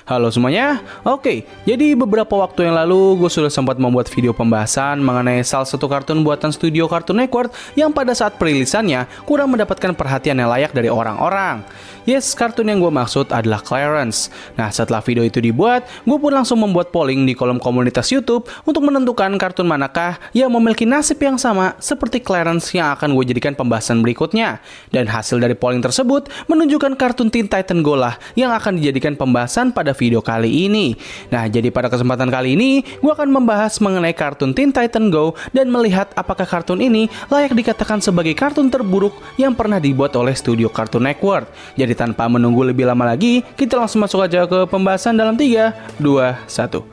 Halo semuanya, oke, jadi beberapa waktu yang lalu gue sudah sempat membuat video pembahasan mengenai salah satu kartun buatan studio Cartoon Network yang pada saat perilisannya kurang mendapatkan perhatian yang layak dari orang-orang. Yes, kartun yang gue maksud adalah Clarence. Nah, setelah video itu dibuat, gue pun langsung membuat polling di kolom komunitas YouTube untuk menentukan kartun manakah yang memiliki nasib yang sama seperti Clarence yang akan gue jadikan pembahasan berikutnya. Dan hasil dari polling tersebut menunjukkan kartun Teen Titan Go lah yang akan dijadikan pembahasan pada video kali ini. Nah, jadi pada kesempatan kali ini, gue akan membahas mengenai kartun Teen Titan Go dan melihat apakah kartun ini layak dikatakan sebagai kartun terburuk yang pernah dibuat oleh studio Cartoon Network. Jadi tanpa menunggu lebih lama lagi, kita langsung masuk aja ke pembahasan dalam 3, 2, 1.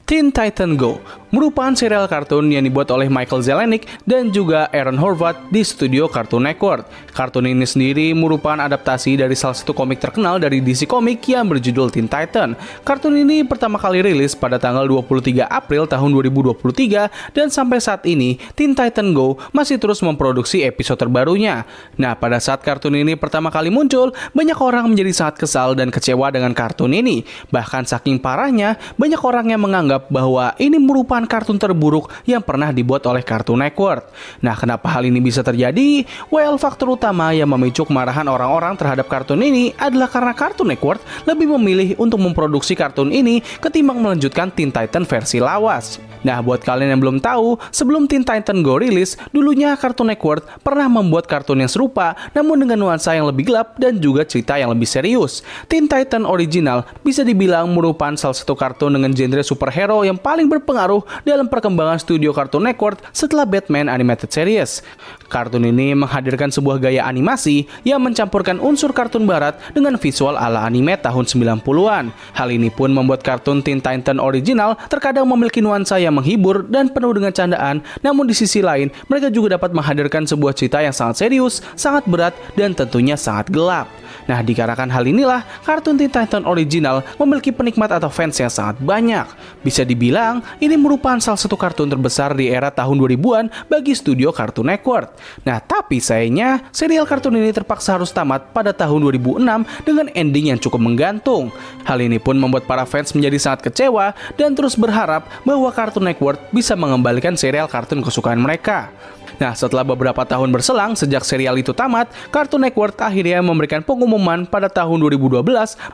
Teen Titan Go merupakan serial kartun yang dibuat oleh Michael Zelenick dan juga Aaron Horvath di studio Cartoon Network. Kartun ini sendiri merupakan adaptasi dari salah satu komik terkenal dari DC Comics yang berjudul Teen Titan. Kartun ini pertama kali rilis pada tanggal 23 April tahun 2023 dan sampai saat ini Teen Titan Go masih terus memproduksi episode terbarunya. Nah, pada saat kartun ini pertama kali muncul, banyak orang menjadi sangat kesal dan kecewa dengan kartun ini. Bahkan saking parahnya, banyak orang yang menganggap bahwa ini merupakan kartun terburuk yang pernah dibuat oleh Cartoon Network. Nah, kenapa hal ini bisa terjadi? Well, faktor utama yang memicu kemarahan orang-orang terhadap kartun ini adalah karena Cartoon Network lebih memilih untuk memproduksi kartun ini ketimbang melanjutkan Teen Titan versi lawas. Nah, buat kalian yang belum tahu, sebelum Teen Titan Go rilis, dulunya Cartoon Network pernah membuat kartun yang serupa, namun dengan nuansa yang lebih gelap dan juga cerita yang lebih serius. Teen Titan Original bisa dibilang merupakan salah satu kartun dengan genre superhero yang paling berpengaruh dalam perkembangan studio Cartoon Network setelah Batman Animated Series. Kartun ini menghadirkan sebuah gaya animasi yang mencampurkan unsur kartun barat dengan visual ala anime tahun 90-an. Hal ini pun membuat kartun Teen Titan Original terkadang memiliki nuansa yang menghibur dan penuh dengan candaan, namun di sisi lain, mereka juga dapat menghadirkan sebuah cerita yang sangat serius, sangat berat, dan tentunya sangat gelap. Nah, dikarenakan hal inilah, kartun Teen Titan Original memiliki penikmat atau fans yang sangat banyak. Bisa dibilang, ini merupakan salah satu kartun terbesar di era tahun 2000-an bagi studio Cartoon Network. Nah, tapi sayangnya, serial kartun ini terpaksa harus tamat pada tahun 2006 dengan ending yang cukup menggantung. Hal ini pun membuat para fans menjadi sangat kecewa dan terus berharap bahwa Cartoon Network bisa mengembalikan serial kartun kesukaan mereka. Nah, setelah beberapa tahun berselang sejak serial itu tamat, Cartoon Network akhirnya memberikan pengumuman pada tahun 2012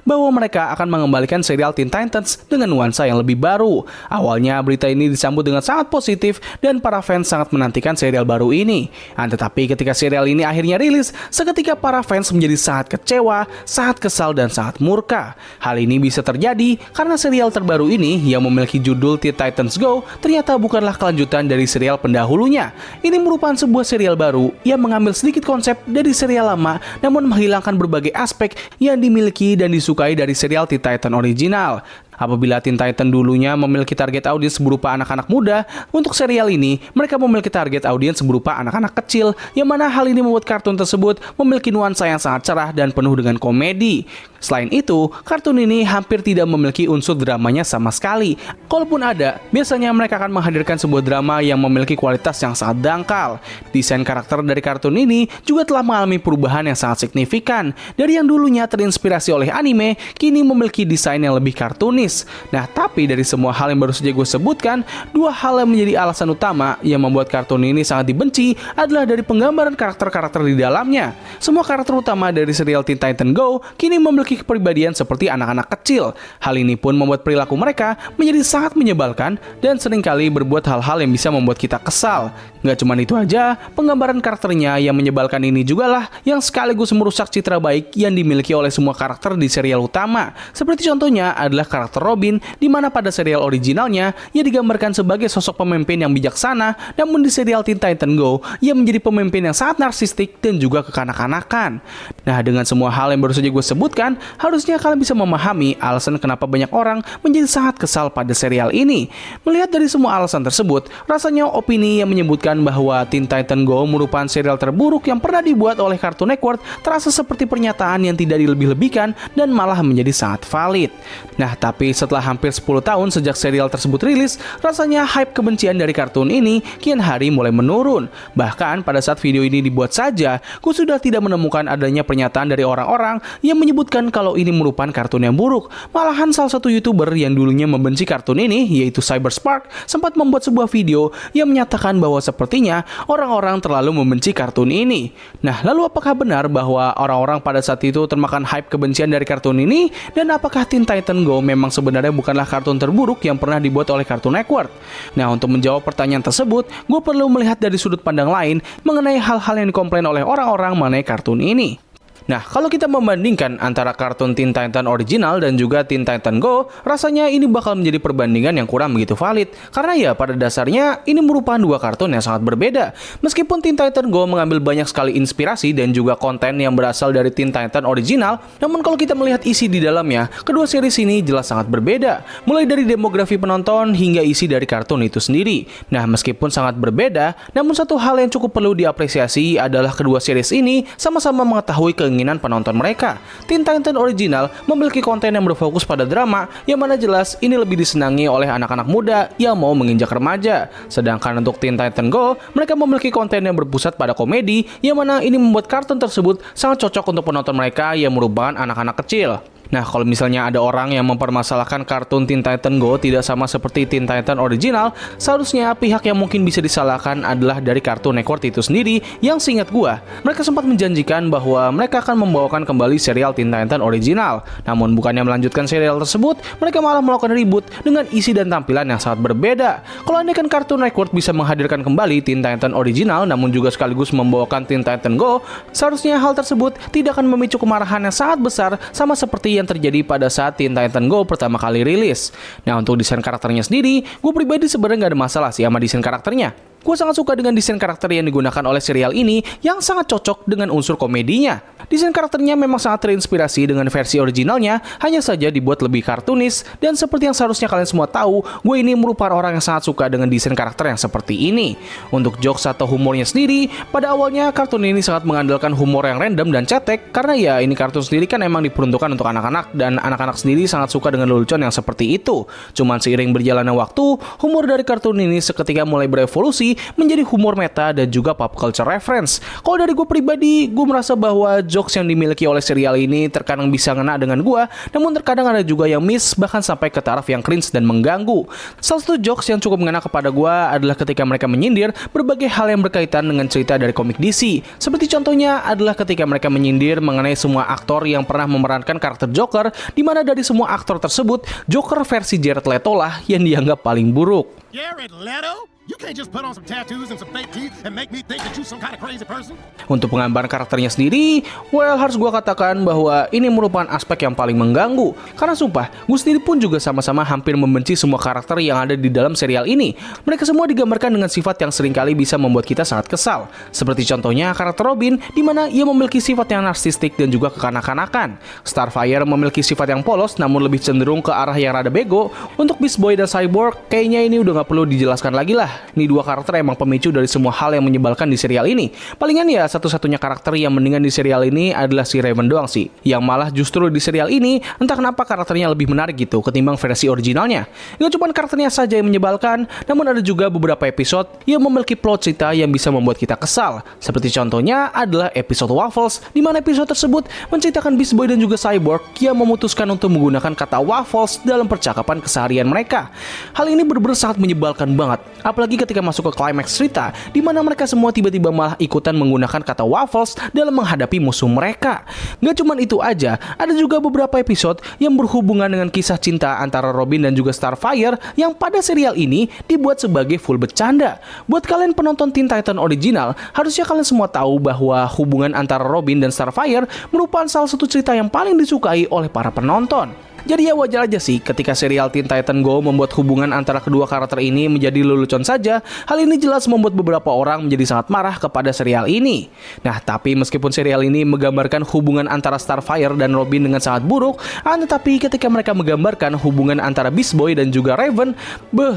bahwa mereka akan mengembalikan serial Teen Titans dengan nuansa yang lebih baru. Awalnya berita ini disambut dengan sangat positif dan para fans sangat menantikan serial baru ini. Tetapi ketika serial ini akhirnya rilis, seketika para fans menjadi sangat kecewa, sangat kesal dan sangat murka. Hal ini bisa terjadi karena serial terbaru ini yang memiliki judul Teen Titans Go ternyata bukanlah kelanjutan dari serial pendahulunya. Ini merupakan sebuah serial baru yang mengambil sedikit konsep dari serial lama namun menghilangkan berbagai aspek yang dimiliki dan disukai dari serial Teen Titan original. Apabila Teen Titan dulunya memiliki target audiens berupa anak-anak muda, untuk serial ini mereka memiliki target audiens berupa anak-anak kecil, yang mana hal ini membuat kartun tersebut memiliki nuansa yang sangat cerah dan penuh dengan komedi. Selain itu, kartun ini hampir tidak memiliki unsur dramanya sama sekali. Kalaupun ada, biasanya mereka akan menghadirkan sebuah drama yang memiliki kualitas yang sangat dangkal. Desain karakter dari kartun ini juga telah mengalami perubahan yang sangat signifikan. Dari yang dulunya terinspirasi oleh anime, kini memiliki desain yang lebih kartunis. Nah, tapi dari semua hal yang baru saja gue sebutkan, dua hal yang menjadi alasan utama yang membuat kartun ini sangat dibenci adalah dari penggambaran karakter-karakter di dalamnya. Semua karakter utama dari serial Teen Titan Go kini memiliki kepribadian seperti anak-anak kecil. Hal ini pun membuat perilaku mereka menjadi sangat menyebalkan dan seringkali berbuat hal-hal yang bisa membuat kita kesal. Nggak cuma itu aja, penggambaran karakternya yang menyebalkan ini juga lah yang sekaligus merusak citra baik yang dimiliki oleh semua karakter di serial utama. Seperti contohnya adalah karakter Robin, di mana pada serial originalnya ia digambarkan sebagai sosok pemimpin yang bijaksana, namun di serial Teen Titan Go ia menjadi pemimpin yang sangat narsistik dan juga kekanak-kanakan. Nah, dengan semua hal yang baru saja gue sebutkan, harusnya kalian bisa memahami alasan kenapa banyak orang menjadi sangat kesal pada serial ini. Melihat dari semua alasan tersebut, rasanya opini yang menyebutkan bahwa Teen Titan Go merupakan serial terburuk yang pernah dibuat oleh Cartoon Network terasa seperti pernyataan yang tidak dilebih-lebihkan dan malah menjadi sangat valid. Nah, tapi setelah hampir 10 tahun sejak serial tersebut rilis, rasanya hype kebencian dari kartun ini kian hari mulai menurun. Bahkan pada saat video ini dibuat saja, gue sudah tidak menemukan adanya pernyataan dari orang-orang yang menyebutkan kalau ini merupakan kartun yang buruk. Malahan salah satu YouTuber yang dulunya membenci kartun ini, yaitu Cyberspark, sempat membuat sebuah video yang menyatakan bahwa sepertinya orang-orang terlalu membenci kartun ini. Nah, lalu apakah benar bahwa orang-orang pada saat itu termakan hype kebencian dari kartun ini? Dan apakah Teen Titan Go memang sebenarnya bukanlah kartun terburuk yang pernah dibuat oleh Cartoon Network? Nah, untuk menjawab pertanyaan tersebut, gue perlu melihat dari sudut pandang lain mengenai hal-hal yang dikomplain oleh orang-orang mengenai kartun ini. Nah, kalau kita membandingkan antara kartun Teen Titan original dan juga Teen Titan Go, rasanya ini bakal menjadi perbandingan yang kurang begitu valid. Karena ya pada dasarnya ini merupakan dua kartun yang sangat berbeda. Meskipun Teen Titan Go mengambil banyak sekali inspirasi dan juga konten yang berasal dari Teen Titan original, namun kalau kita melihat isi di dalamnya, kedua series ini jelas sangat berbeda. Mulai dari demografi penonton hingga isi dari kartun itu sendiri. Nah, meskipun sangat berbeda, namun satu hal yang cukup perlu diapresiasi adalah kedua series ini sama-sama mengetahui keinginan penonton mereka. Teen Titan original memiliki konten yang berfokus pada drama, yang mana jelas ini lebih disenangi oleh anak-anak muda yang mau menginjak remaja. Sedangkan untuk Teen Titan Go, mereka memiliki konten yang berpusat pada komedi, yang mana ini membuat kartun tersebut sangat cocok untuk penonton mereka yang merupakan anak-anak kecil. Nah, kalau misalnya ada orang yang mempermasalahkan kartun Teen Titan Go tidak sama seperti Teen Titan original, seharusnya pihak yang mungkin bisa disalahkan adalah dari Cartoon Network itu sendiri, yang seingat gua, mereka sempat menjanjikan bahwa mereka akan membawakan kembali serial Teen Titan original. Namun bukannya melanjutkan serial tersebut, mereka malah melakukan reboot dengan isi dan tampilan yang sangat berbeda. Kalau andaikan Cartoon Network bisa menghadirkan kembali Teen Titan original namun juga sekaligus membawakan Teen Titan Go, seharusnya hal tersebut tidak akan memicu kemarahan yang sangat besar sama seperti yang terjadi pada saat Teen Titan Go pertama kali rilis. Nah, untuk desain karakternya sendiri, gue pribadi sebenarnya gak ada masalah sih sama desain karakternya. Gue sangat suka dengan desain karakter yang digunakan oleh serial ini yang sangat cocok dengan unsur komedinya. Desain karakternya memang sangat terinspirasi dengan versi originalnya, hanya saja dibuat lebih kartunis, dan seperti yang seharusnya kalian semua tahu, gue ini merupakan orang yang sangat suka dengan desain karakter yang seperti ini. Untuk jokes atau humornya sendiri, pada awalnya kartun ini sangat mengandalkan humor yang random dan cetek, karena ya ini kartun sendiri kan emang diperuntukkan untuk anak-anak, dan anak-anak sendiri sangat suka dengan lelucon yang seperti itu. Cuman seiring berjalannya waktu, humor dari kartun ini seketika mulai berevolusi menjadi humor meta dan juga pop culture reference. Kalau dari gue pribadi, gue merasa bahwa jokes yang dimiliki oleh serial ini terkadang bisa ngena dengan gue, namun terkadang ada juga yang miss, bahkan sampai ke taraf yang cringe dan mengganggu. Salah satu jokes yang cukup mengena kepada gue adalah ketika mereka menyindir berbagai hal yang berkaitan dengan cerita dari komik DC. Seperti contohnya adalah ketika mereka menyindir mengenai semua aktor yang pernah memerankan karakter Joker, di mana dari semua aktor tersebut, Joker versi Jared Leto lah yang dianggap paling buruk. Jared Leto? You can't just put on some tattoos and some fake teeth and make me think that you some kind of crazy person. Untuk penggambaran karakternya sendiri, well, harus gue katakan bahwa ini merupakan aspek yang paling mengganggu. Karena sumpah, gue sendiri pun juga sama-sama hampir membenci semua karakter yang ada di dalam serial ini. Mereka semua digambarkan dengan sifat yang seringkali bisa membuat kita sangat kesal. Seperti contohnya karakter Robin, di mana ia memiliki sifat yang narsistik dan juga kekanak-kanakan. Starfire memiliki sifat yang polos namun lebih cenderung ke arah yang rada bego. Untuk Beast Boy dan Cyborg, kayaknya ini udah gak perlu dijelaskan lagi lah. Ini dua karakter emang pemicu dari semua hal yang menyebalkan di serial ini. Palingan ya satu-satunya karakter yang mendingan di serial ini adalah si Raven doang sih. Yang malah justru di serial ini entah kenapa karakternya lebih menarik gitu ketimbang versi originalnya. Gak cuma karakternya saja yang menyebalkan, namun ada juga beberapa episode yang memiliki plot cerita yang bisa membuat kita kesal. Seperti contohnya adalah episode Waffles, di mana episode tersebut menceritakan Beast Boy dan juga Cyborg yang memutuskan untuk menggunakan kata waffles dalam percakapan keseharian mereka. Hal ini benar-benar sangat menyebalkan banget. Apalagi ketika masuk ke klimaks cerita, di mana mereka semua tiba-tiba malah ikutan menggunakan kata waffles dalam menghadapi musuh mereka. Gak cuman itu aja, ada juga beberapa episode yang berhubungan dengan kisah cinta antara Robin dan juga Starfire yang pada serial ini dibuat sebagai full bercanda. Buat kalian penonton Teen Titan original, harusnya kalian semua tahu bahwa hubungan antara Robin dan Starfire merupakan salah satu cerita yang paling disukai oleh para penonton. Jadi ya wajar aja sih ketika serial Teen Titan Go membuat hubungan antara kedua karakter ini menjadi lelucon saja. Hal ini jelas membuat beberapa orang menjadi sangat marah kepada serial ini. Nah, tapi meskipun serial ini menggambarkan hubungan antara Starfire dan Robin dengan sangat buruk, tetapi ketika mereka menggambarkan hubungan antara Beast Boy dan juga Raven,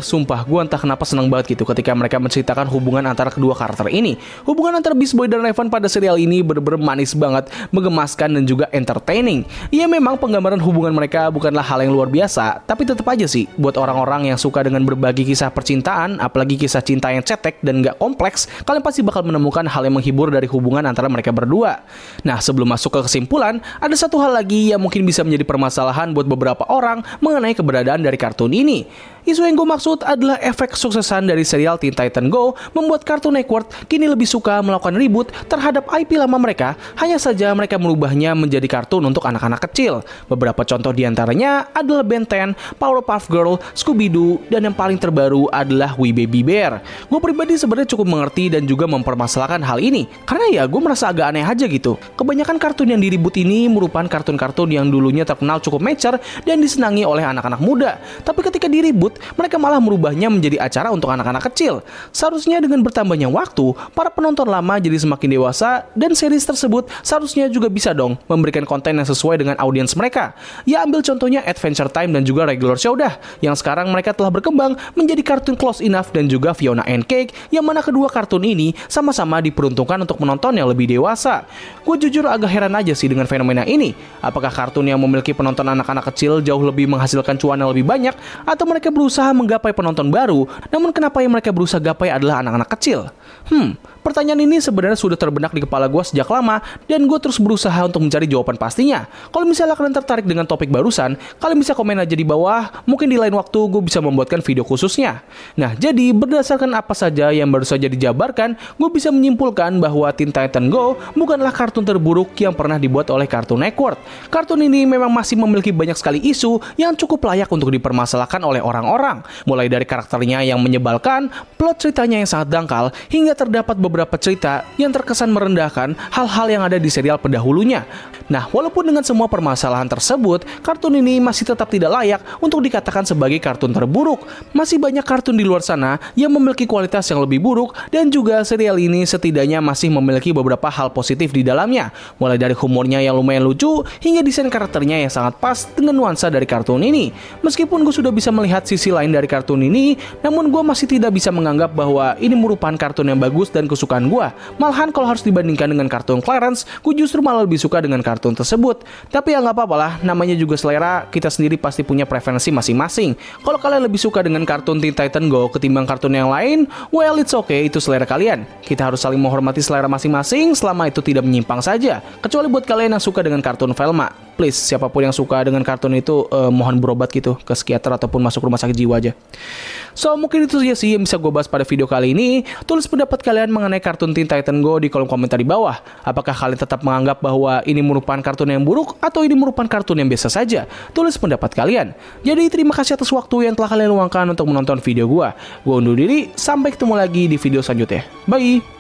sumpah gue entah kenapa senang banget gitu ketika mereka menceritakan hubungan antara kedua karakter ini. Hubungan antara Beast Boy dan Raven pada serial ini bener-bener manis banget, menggemaskan dan juga entertaining. Ya memang penggambaran hubungan mereka bukanlah hal yang luar biasa, tapi tetap aja sih buat orang-orang yang suka dengan berbagi kisah percintaan, apalagi kisah cinta yang cetek dan gak kompleks, kalian pasti bakal menemukan hal yang menghibur dari hubungan antara mereka berdua. Nah, sebelum masuk ke kesimpulan, ada satu hal lagi yang mungkin bisa menjadi permasalahan buat beberapa orang mengenai keberadaan dari kartun ini. Isu yang gue maksud adalah efek kesuksesan dari serial Teen Titan Go membuat Cartoon Network kini lebih suka melakukan reboot terhadap IP lama mereka, hanya saja mereka merubahnya menjadi kartun untuk anak-anak kecil. Beberapa contoh diantaranya adalah Ben 10, Powerpuff Girl, Scooby-Doo, dan yang paling terbaru adalah We Baby Bear. Gue pribadi sebenarnya cukup mengerti dan juga mempermasalahkan hal ini, karena ya gue merasa agak aneh aja gitu. Kebanyakan kartun yang di-reboot ini merupakan kartun-kartun yang dulunya terkenal cukup mature dan disenangi oleh anak-anak muda. Tapi ketika di-reboot, mereka malah merubahnya menjadi acara untuk anak-anak kecil. Seharusnya dengan bertambahnya waktu, para penonton lama jadi semakin dewasa dan series tersebut seharusnya juga bisa dong memberikan konten yang sesuai dengan audiens mereka. Ya ambil contohnya Adventure Time dan juga Regular Show dah, yang sekarang mereka telah berkembang menjadi kartun Close Enough dan juga Fiona and Cake, yang mana kedua kartun ini sama-sama diperuntukkan untuk menonton yang lebih dewasa. Gue jujur agak heran aja sih dengan fenomena ini. Apakah kartun yang memiliki penonton anak-anak kecil jauh lebih menghasilkan cuan yang lebih banyak, atau mereka berusaha menggapai penonton baru, namun kenapa yang mereka berusaha gapai adalah anak-anak kecil? Pertanyaan ini sebenarnya sudah terbenak di kepala gue sejak lama, dan gue terus berusaha untuk mencari jawaban pastinya. Kalau misalnya kalian tertarik dengan topik barusan, kalian bisa komen aja di bawah, mungkin di lain waktu gue bisa membuatkan video khususnya. Nah, jadi berdasarkan apa saja yang baru saja dijabarkan, gue bisa menyimpulkan bahwa Teen Titan Go bukanlah kartun terburuk yang pernah dibuat oleh Cartoon Network. Kartun ini memang masih memiliki banyak sekali isu yang cukup layak untuk dipermasalahkan oleh orang-orang. Mulai dari karakternya yang menyebalkan, plot ceritanya yang sangat dangkal, hingga terdapat beberapa cerita yang terkesan merendahkan hal-hal yang ada di serial pendahulunya. Nah, walaupun dengan semua permasalahan tersebut, kartun ini masih tetap tidak layak untuk dikatakan sebagai kartun terburuk. Masih banyak kartun di luar sana yang memiliki kualitas yang lebih buruk, dan juga serial ini setidaknya masih memiliki beberapa hal positif di dalamnya. Mulai dari humornya yang lumayan lucu, hingga desain karakternya yang sangat pas dengan nuansa dari kartun ini. Meskipun gue sudah bisa melihat sisi lain dari kartun ini, namun gue masih tidak bisa menganggap bahwa ini merupakan kartun yang bagus dan kesukaan gue. Malahan kalau harus dibandingkan dengan kartun Clarence, gue justru malah lebih suka dengan kartun tersebut. Tapi ya nggak apa-apa lah, namanya juga selera, kita sendiri pasti punya preferensi masing-masing. Kalau kalian lebih suka dengan kartun Teen Titan Go ketimbang kartun yang lain, well it's okay, itu selera kalian. Kita harus saling menghormati selera masing-masing selama itu tidak menyimpang saja. Kecuali buat kalian yang suka dengan kartun Velma, please, siapapun yang suka dengan kartun itu, mohon berobat gitu ke psikiater ataupun masuk rumah sakit jiwa aja. So, mungkin itu saja sih yang bisa gue bahas pada video kali ini. Tulis pendapat kalian mengenai kartun Teen Titan Go di kolom komentar di bawah. Apakah kalian tetap menganggap bahwa ini merupakan kartun yang buruk atau ini merupakan kartun yang biasa saja? Tulis pendapat kalian. Jadi, terima kasih atas waktu yang telah kalian luangkan untuk menonton video gue. Gue undur diri, sampai ketemu lagi di video selanjutnya. Bye!